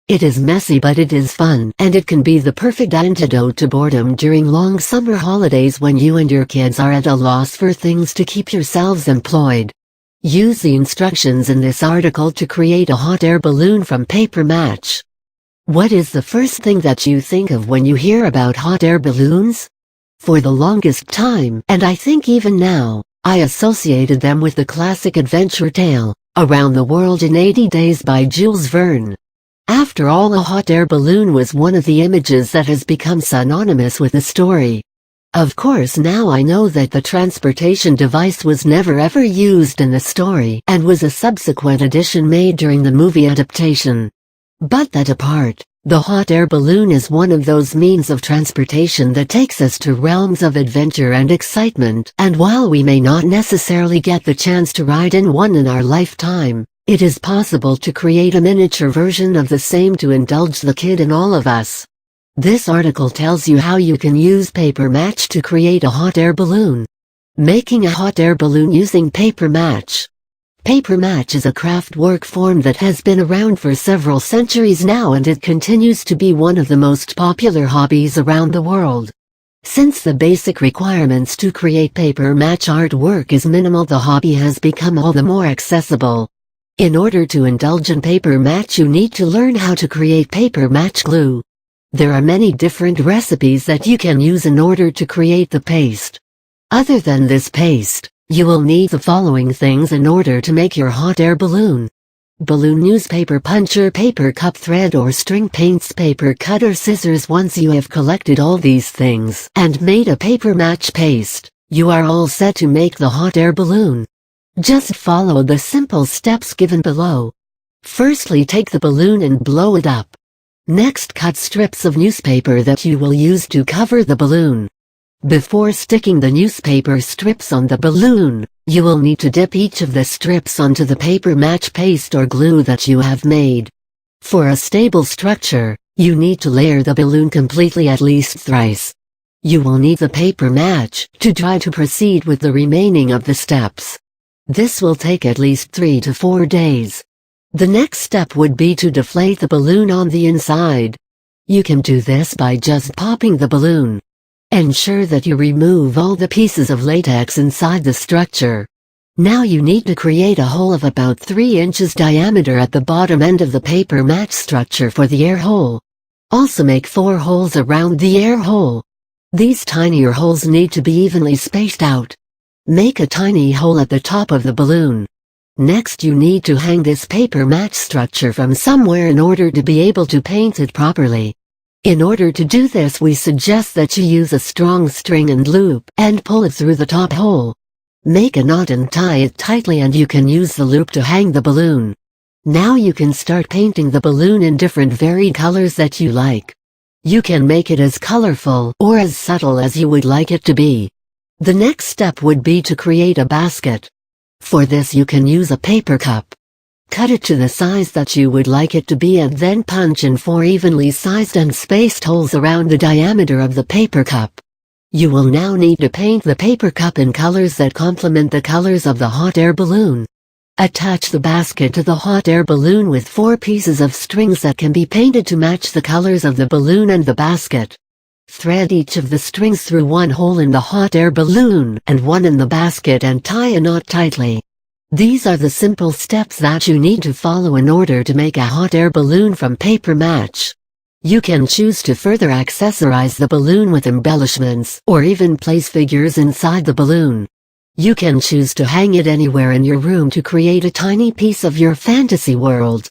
It is messy but it is fun, and it can be the perfect antidote to boredom during long summer holidays when you and your kids are at a loss for things to keep yourselves employed. Use the instructions in this article to create a hot air balloon from paper match. What is the first thing that you think of when you hear about hot air balloons? For the longest time, and I think even now, I associated them with the classic adventure tale, Around the World in 80 Days by Jules Verne. After all, a hot air balloon was one of the images that has become synonymous with the story. Of course, now I know that the transportation device was never ever used in the story and was a subsequent addition made during the movie adaptation. But that apart, the hot air balloon is one of those means of transportation that takes us to realms of adventure and excitement, and while we may not necessarily get the chance to ride in one in our lifetime, it is possible to create a miniature version of the same to indulge the kid in all of us. This article tells you how you can use paper match to create a hot air balloon. Making a hot air balloon using paper match. Paper match is a craft work form that has been around for several centuries now, and it continues to be one of the most popular hobbies around the world. Since the basic requirements to create paper match artwork is minimal, the hobby has become all the more accessible. In order to indulge in paper match, you need to learn how to create paper match glue. There are many different recipes that you can use in order to create the paste. Other than this paste, you will need the following things in order to make your hot air balloon. Balloon newspaper puncher, paper cup thread or string, paints, paper cutter, scissors. Once you have collected all these things and made a paper match paste, you are all set to make the hot air balloon. Just follow the simple steps given below. Firstly, take the balloon and blow it up. Next, cut strips of newspaper that you will use to cover the balloon. Before sticking the newspaper strips on the balloon, you will need to dip each of the strips onto the paper match paste or glue that you have made. For a stable structure, you need to layer the balloon completely at least thrice. You will need the paper match to dry to proceed with the remaining of the steps. This will take at least 3 to 4 days. The next step would be to deflate the balloon on the inside. You can do this by just popping the balloon. Ensure that you remove all the pieces of latex inside the structure. Now you need to create a hole of about 3 inches diameter at the bottom end of the paper match structure for the air hole. Also make 4 holes around the air hole. These tinier holes need to be evenly spaced out. Make a tiny hole at the top of the balloon. Next, you need to hang this paper match structure from somewhere in order to be able to paint it properly. In order to do this, we suggest that you use a strong string and loop and pull it through the top hole. Make a knot and tie it tightly, and you can use the loop to hang the balloon. Now you can start painting the balloon in different varied colors that you like. You can make it as colorful or as subtle as you would like it to be. The next step would be to create a basket. For this, you can use a paper cup. Cut it to the size that you would like it to be and then punch in 4 evenly sized and spaced holes around the diameter of the paper cup. You will now need to paint the paper cup in colors that complement the colors of the hot air balloon. Attach the basket to the hot air balloon with 4 pieces of strings that can be painted to match the colors of the balloon and the basket. Thread each of the strings through 1 hole in the hot air balloon and 1 in the basket and tie a knot tightly. These are the simple steps that you need to follow in order to make a hot air balloon from paper match. You can choose to further accessorize the balloon with embellishments or even place figures inside the balloon. You can choose to hang it anywhere in your room to create a tiny piece of your fantasy world.